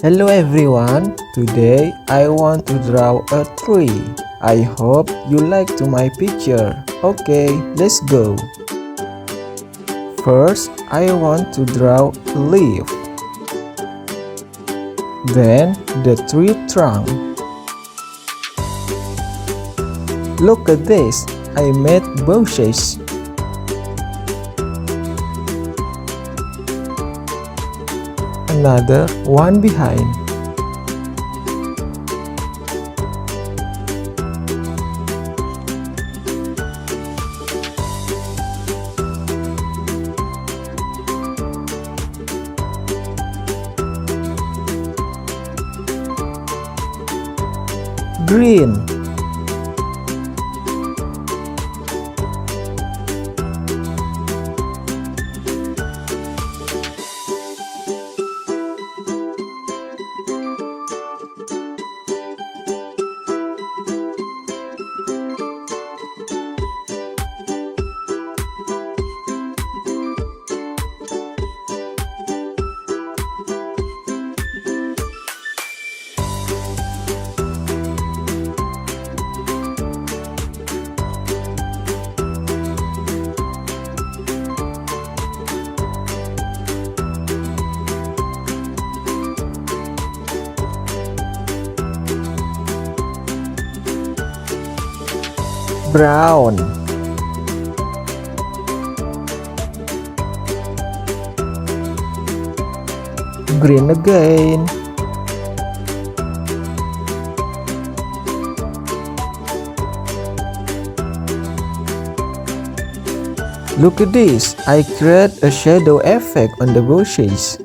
Hello everyone, today I want to draw a tree. I hope you like to my picture. Okay, let's go. First, I want to draw a leaf. Then the tree trunk. Look at this, I made bushes. Another one behind. Green. Brown. Green again. Look at this, I create a shadow effect on the bushes.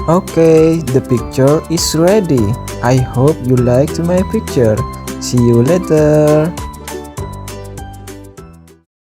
Okay, the picture is ready. I hope you liked my picture. See you later.